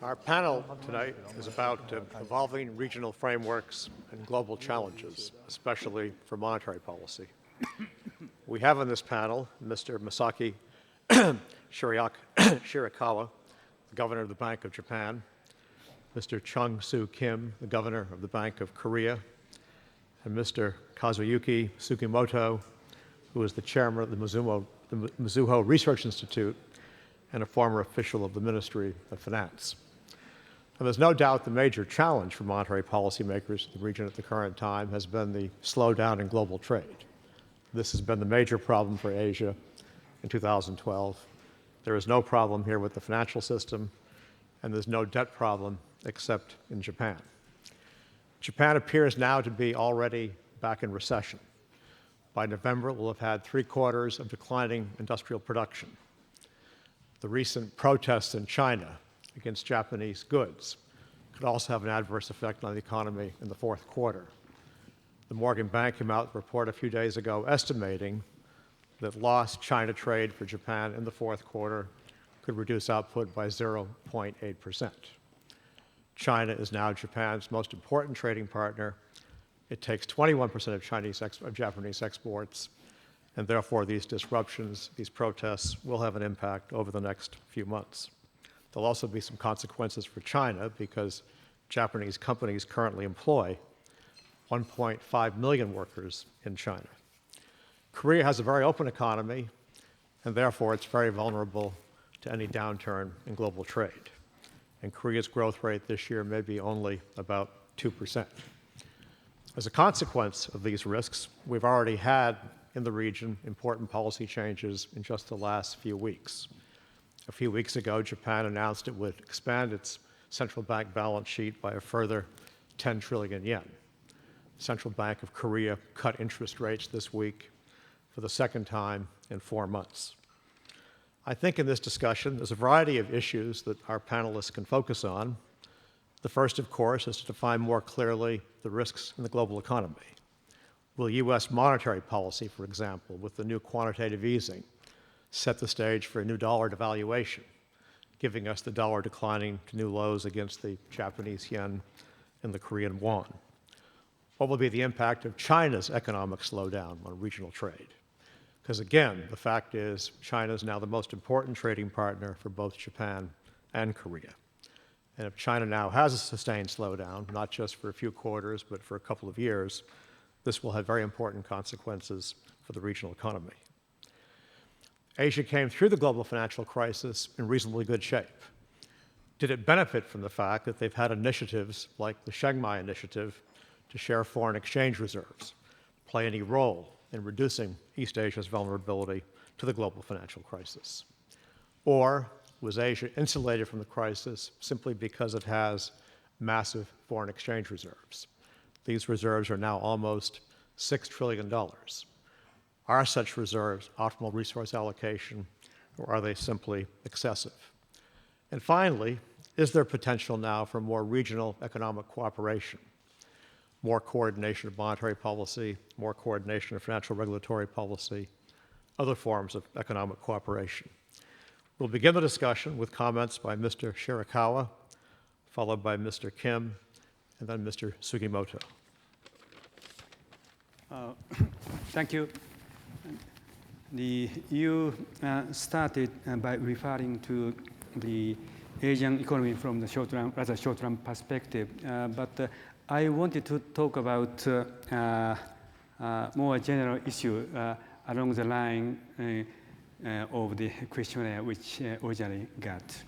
Our panel tonight is about evolving regional frameworks and global challenges, especially for monetary policy. We have on this panel Mr. Masaki Shirakawa, the governor of the Bank of Japan, Mr. Chung-Soo Kim, the governor of the Bank of Korea, and Mr. Kazuyuki Tsukimoto, who is the chairman of the Mizuho Research Institute and a former official of the Ministry of Finance. And there's no doubt the major challenge for monetary policymakers in the region at the current time has been the slowdown in global trade. This has been the major problem for Asia in 2012. There is no problem here with the financial system, and there's no debt problem except in Japan. Japan appears now to be already back in recession. By November, we'll have had 3/4 of declining industrial production. The recent protests in China against Japanese goods could also have an adverse effect on the economy in the fourth quarter. The Morgan Bank came out with a report a few days ago estimating that lost China trade for Japan in the fourth quarter could reduce output by 0.8%. China is now Japan's most important trading partner. It takes 21% of Japanese exports, and therefore these disruptions, these protests, will have an impact over the next few months. There'll also be some consequences for China because Japanese companies currently employ 1.5 million workers in China. Korea has a very open economy, and therefore it's very vulnerable to any downturn in global trade. And Korea's growth rate this year may be only about 2%. As a consequence of these risks, we've already had in the region important policy changes in just the last few weeks. A few weeks ago, Japan announced it would expand its central bank balance sheet by a further 10 trillion yen. The Central Bank of Korea cut interest rates this week for the second time in 4 months. I think in this discussion, there's a variety of issues that our panelists can focus on. The first, of course, is to define more clearly the risks in the global economy. Will U.S. monetary policy, for example, with the new quantitative easing, set the stage for a new dollar devaluation, giving us the dollar declining to new lows against the Japanese yen and the Korean won? What will be the impact of China's economic slowdown on regional trade? Because again, the fact is China is now the most important trading partner for both Japan and Korea. And if China now has a sustained slowdown, not just for a few quarters, but for a couple of years, this will have very important consequences for the regional economy. Asia came through the global financial crisis in reasonably good shape. Did it benefit from the fact that they've had initiatives like the Chiang Mai initiative to share foreign exchange reserves, play any role in reducing East Asia's vulnerability to the global financial crisis? Or was Asia insulated from the crisis simply because it has massive foreign exchange reserves? These reserves are now almost $6 trillion. Are such reserves optimal resource allocation, or are they simply excessive? And finally, is there potential now for more regional economic cooperation, more coordination of monetary policy, more coordination of financial regulatory policy, other forms of economic cooperation? We'll begin the discussion with comments by Mr. Shirakawa, followed by Mr. Kim, and then Mr. Sugimoto. Thank you. You started by referring to the Asian economy from the rather short-term perspective, but I wanted to talk about more general issue along the line of the questionnaire which originally got.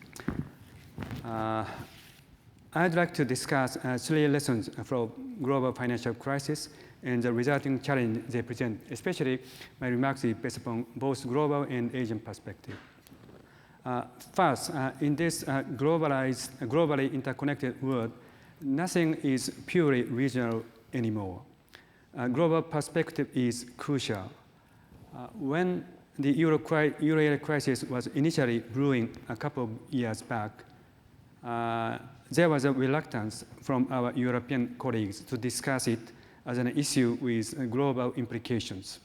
I'd like to discuss 3 lessons from global financial crisis and the resulting challenge they present. Especially, my remarks is based upon both global and Asian perspective. First, in this globally interconnected world, nothing is purely regional anymore. Global perspective is crucial. When the euro area crisis was initially brewing a couple of years back, there was a reluctance from our European colleagues to discuss it as an issue with global implications.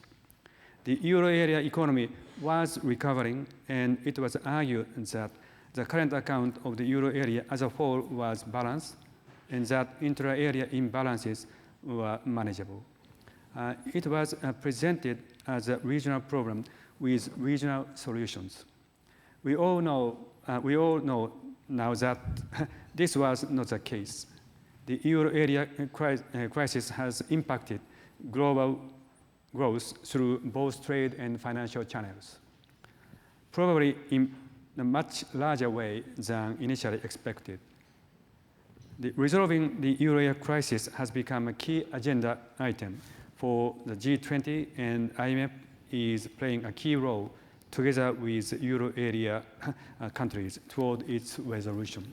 The euro area economy was recovering, and it was argued that the current account of the euro area as a whole was balanced, and that intra-area imbalances were manageable. It was presented as a regional problem with regional solutions. We all know now that this was not the case. The euro area crisis has impacted global growth through both trade and financial channels, probably in a much larger way than initially expected. Resolving the euro area crisis has become a key agenda item for the G20, and IMF is playing a key role together with euro area countries toward its resolution.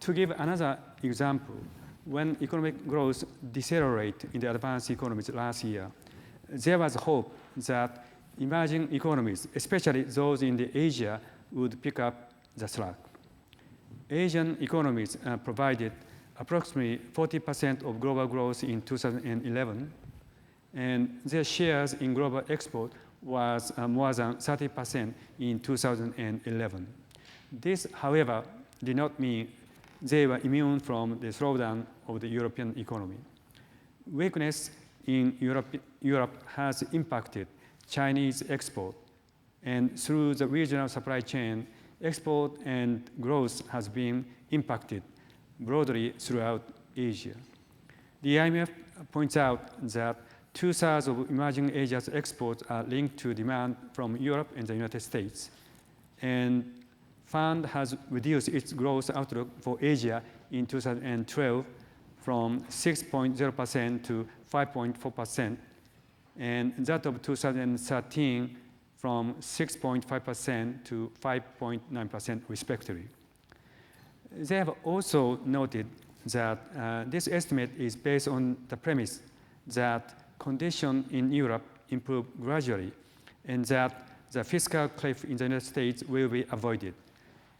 To give another example, when economic growth decelerated in the advanced economies last year, there was hope that emerging economies, especially those in Asia, would pick up the slack. Asian economies provided approximately 40% of global growth in 2011, and their shares in global export was more than 30% in 2011. This, however, did not mean they were immune from the slowdown of the European economy. Weakness in Europe has impacted Chinese export, and through the regional supply chain, export and growth has been impacted broadly throughout Asia. The IMF points out that 2/3 of emerging Asia's exports are linked to demand from Europe and the United States, and fund has reduced its growth outlook for Asia in 2012 from 6.0% to 5.4%, and that of 2013 from 6.5% to 5.9% respectively. They have also noted that this estimate is based on the premise that conditions in Europe improve gradually and that the fiscal cliff in the United States will be avoided.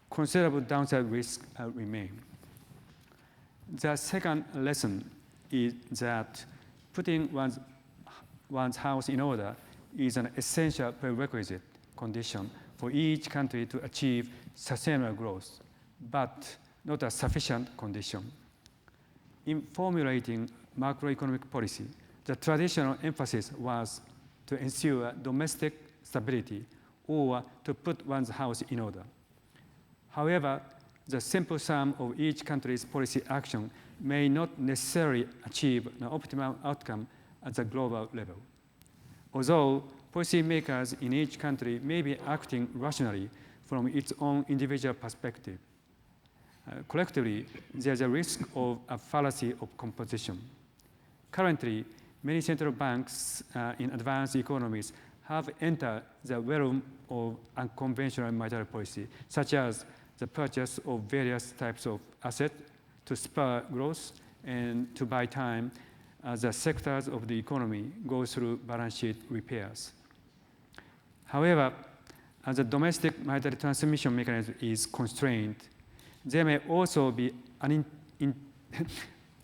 Considerable downside risks remain. The second lesson is that putting one's house in order is an essential prerequisite condition for each country to achieve sustainable growth, but not a sufficient condition. In formulating macroeconomic policy, the traditional emphasis was to ensure domestic stability or to put one's house in order. However, the simple sum of each country's policy action may not necessarily achieve an optimal outcome at the global level. Although policymakers in each country may be acting rationally from its own individual perspective, collectively, there's a risk of a fallacy of composition. Currently, many central banks in advanced economies have entered the realm of unconventional monetary policy, such as the purchase of various types of assets to spur growth and to buy time as the sectors of the economy go through balance sheet repairs. However, as the domestic monetary transmission mechanism is constrained, there may also be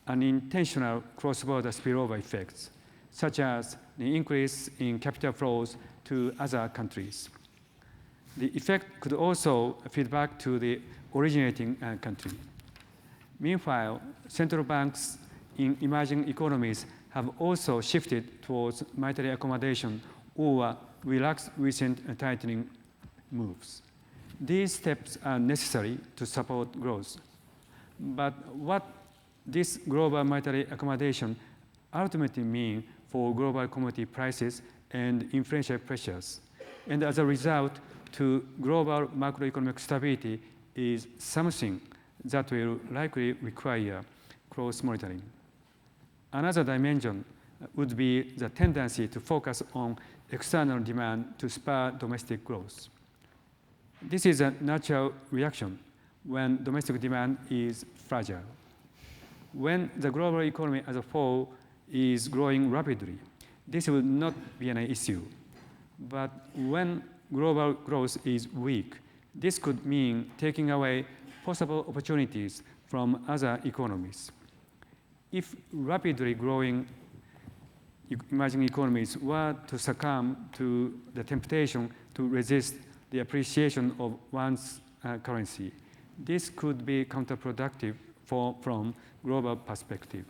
unintentional cross-border spillover effects, such as the increase in capital flows to other countries. The effect could also feed back to the originating country. Meanwhile, central banks in emerging economies have also shifted towards monetary accommodation or relaxed recent tightening moves. These steps are necessary to support growth. But what this global monetary accommodation ultimately means for global commodity prices and inflationary pressures, and as a result, to global macroeconomic stability is something that will likely require close monitoring. Another dimension would be the tendency to focus on external demand to spur domestic growth. This is a natural reaction when domestic demand is fragile. When the global economy as a whole is growing rapidly, this will not be an issue. But when global growth is weak, this could mean taking away possible opportunities from other economies. If rapidly growing emerging economies were to succumb to the temptation to resist the appreciation of one's currency. This could be counterproductive from global perspective.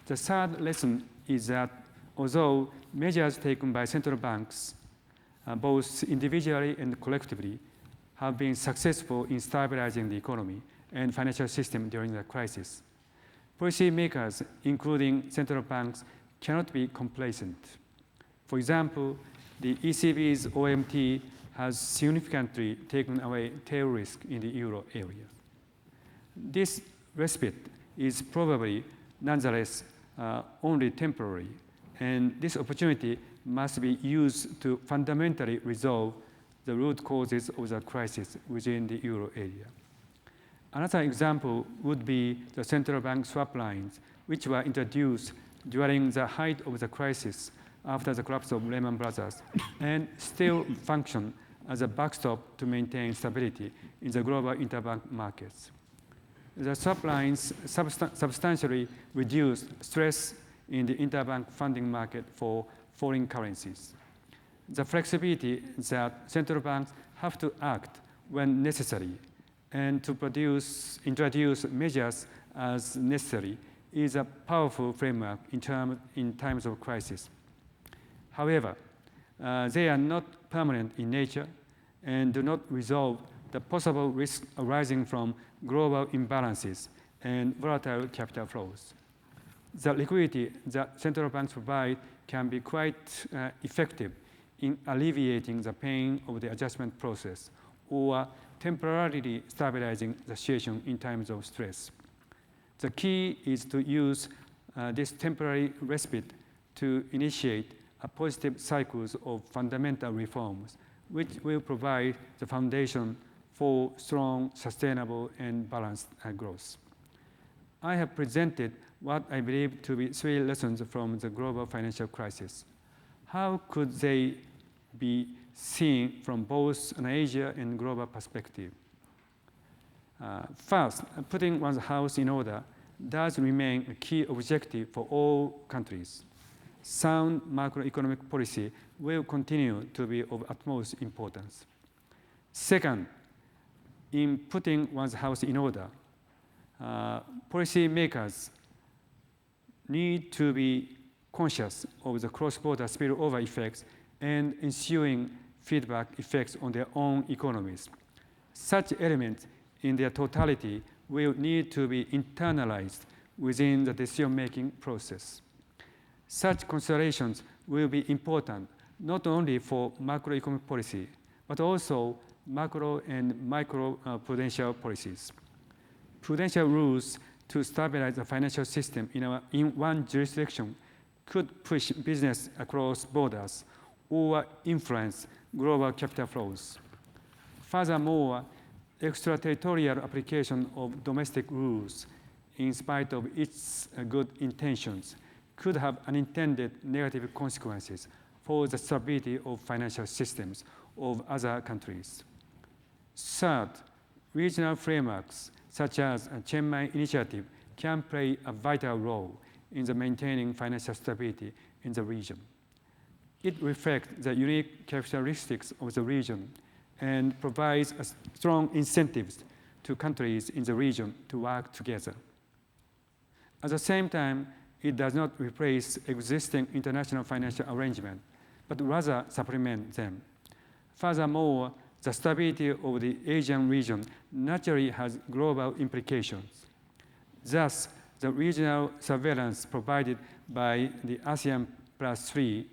The third lesson is that although measures taken by central banks, both individually and collectively, have been successful in stabilizing the economy and financial system during the crisis, policymakers, including central banks, cannot be complacent. For example, the ECB's OMT has significantly taken away tail risk in the euro area. This respite is probably, nonetheless, only temporary, and this opportunity must be used to fundamentally resolve the root causes of the crisis within the euro area. Another example would be the central bank swap lines, which were introduced during the height of the crisis after the collapse of Lehman Brothers, and still function as a backstop to maintain stability in the global interbank markets. The swap lines substantially reduce stress in the interbank funding market for foreign currencies. The flexibility that central banks have to act when necessary and to introduce measures as necessary is a powerful framework in times of crisis. However, they are not permanent in nature and do not resolve the possible risks arising from global imbalances and volatile capital flows. The liquidity that central banks provide can be quite effective in alleviating the pain of the adjustment process or temporarily stabilizing the situation in times of stress. The key is to use this temporary respite to initiate a positive cycles of fundamental reforms, which will provide the foundation for strong, sustainable, and balanced growth. I have presented what I believe to be 3 lessons from the global financial crisis. How could they be seen from both an Asia and global perspective? First, putting one's house in order does remain a key objective for all countries. Sound macroeconomic policy will continue to be of utmost importance. Second, in putting one's house in order, policymakers need to be conscious of the cross-border spillover effects and ensuing feedback effects on their own economies. Such elements in their totality will need to be internalized within the decision-making process. Such considerations will be important not only for macroeconomic policy, but also macro and micro prudential policies. Prudential rules to stabilize the financial system in one jurisdiction could push business across borders or influence global capital flows. Furthermore, extraterritorial application of domestic rules, in spite of its good intentions, could have unintended negative consequences for the stability of financial systems of other countries. Third, regional frameworks such as a Chiang Mai Initiative can play a vital role in the maintaining financial stability in the region. It reflects the unique characteristics of the region and provides strong incentives to countries in the region to work together. At the same time, it does not replace existing international financial arrangements, but rather supplement them. Furthermore, the stability of the Asian region naturally has global implications. Thus, the regional surveillance provided by the ASEAN Plus 3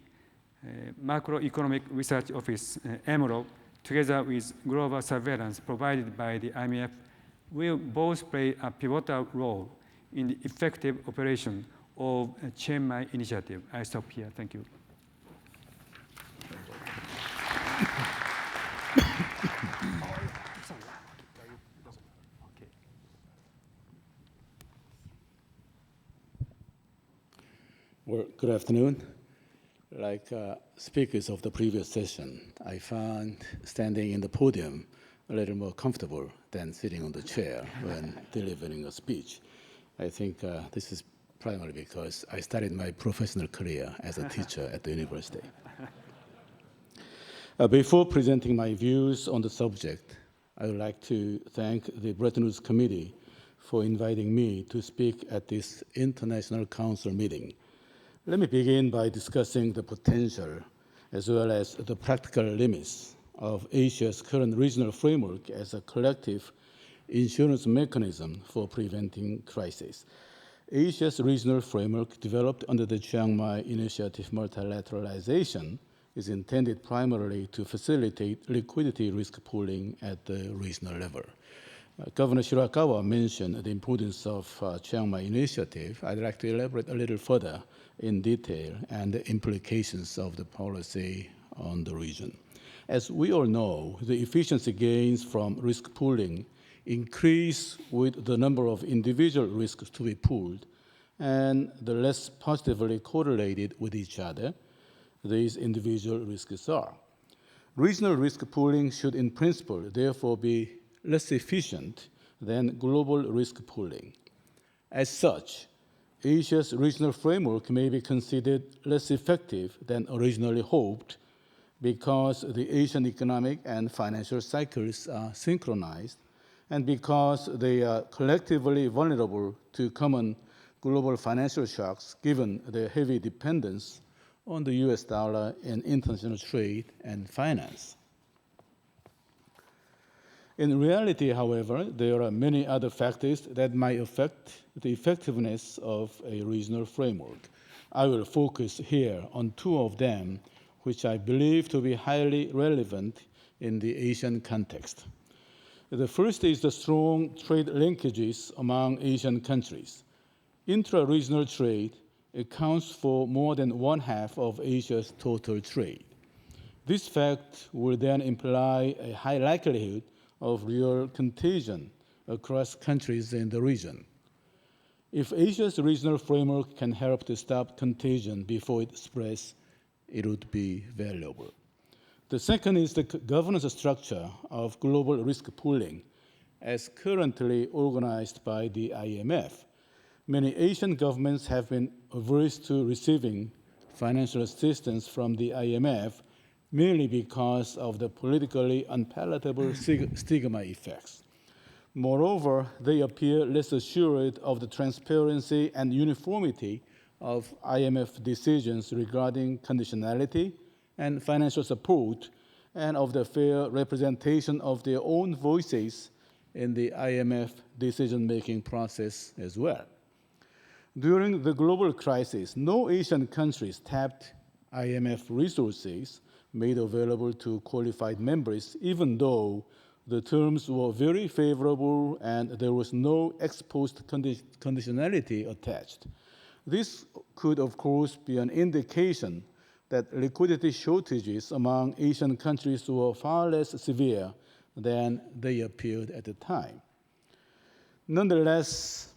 Macroeconomic Research Office, EMRO, together with global surveillance provided by the IMF, will both play a pivotal role in the effective operation of the Chiang Mai Initiative. I stop here. Thank you. Well, good afternoon. Like speakers of the previous session, I found standing in the podium a little more comfortable than sitting on the chair when delivering a speech. I think this is primarily because I started my professional career as a teacher at the university. Before presenting my views on the subject, I would like to thank the Bretton Woods Committee for inviting me to speak at this International Council meeting. Let me begin by discussing the potential as well as the practical limits of Asia's current regional framework as a collective insurance mechanism for preventing crises. Asia's regional framework, developed under the Chiang Mai Initiative multilateralization, is intended primarily to facilitate liquidity risk pooling at the regional level. Governor Shirakawa mentioned the importance of Chiang Mai Initiative. I'd like to elaborate a little further in detail and the implications of the policy on the region. As we all know, the efficiency gains from risk pooling increase with the number of individual risks to be pooled, and the less positively correlated with each other these individual risks are. Regional risk pooling should in principle therefore be less efficient than global risk pooling. As such, Asia's regional framework may be considered less effective than originally hoped because the Asian economic and financial cycles are synchronized and because they are collectively vulnerable to common global financial shocks given their heavy dependence on the US dollar in international trade and finance. In reality, however, there are many other factors that might affect the effectiveness of a regional framework. I will focus here on two of them, which I believe to be highly relevant in the Asian context. The first is the strong trade linkages among Asian countries. Intra-regional trade accounts for more than one-half of Asia's total trade. This fact will then imply a high likelihood of real contagion across countries in the region. If Asia's regional framework can help to stop contagion before it spreads, it would be valuable. The second is the governance structure of global risk pooling as currently organized by the IMF. Many Asian governments have been averse to receiving financial assistance from the IMF merely because of the politically unpalatable stigma effects. Moreover, they appear less assured of the transparency and uniformity of IMF decisions regarding conditionality and financial support, and of the fair representation of their own voices in the IMF decision-making process as well. During the global crisis, no Asian countries tapped IMF resources made available to qualified members, even though the terms were very favorable and there was no ex-post conditionality attached. This could, of course, be an indication that liquidity shortages among Asian countries were far less severe than they appeared at the time. Nonetheless,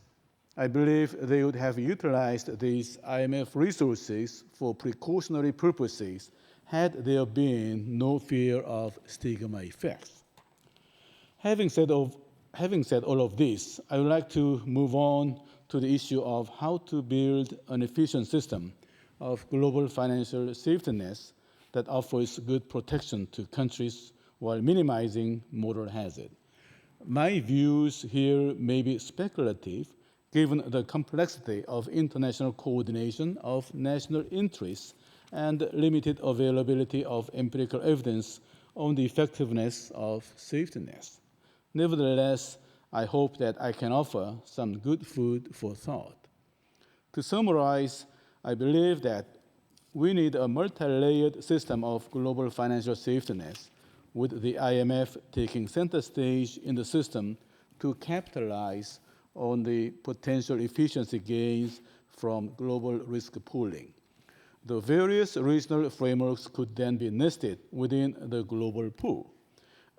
I believe they would have utilized these IMF resources for precautionary purposes had there been no fear of stigma effects. Having said all of this, I would like to move on to the issue of how to build an efficient system of global financial safety nets that offers good protection to countries while minimizing moral hazard. My views here may be speculative, given the complexity of international coordination of national interests and limited availability of empirical evidence on the effectiveness of safety nets. Nevertheless, I hope that I can offer some good food for thought. To summarize, I believe that we need a multi-layered system of global financial safety nets, with the IMF taking center stage in the system to capitalize on the potential efficiency gains from global risk pooling. The various regional frameworks could then be nested within the global pool.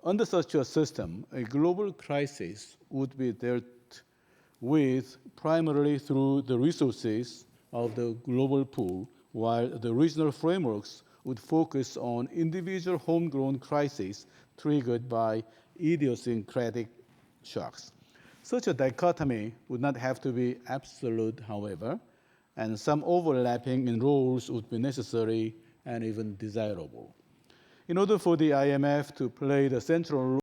Under such a system, a global crisis would be dealt with primarily through the resources of the global pool, while the regional frameworks would focus on individual homegrown crises triggered by idiosyncratic shocks. Such a dichotomy would not have to be absolute, however, and some overlapping in roles would be necessary and even desirable. In order for the IMF to play the central role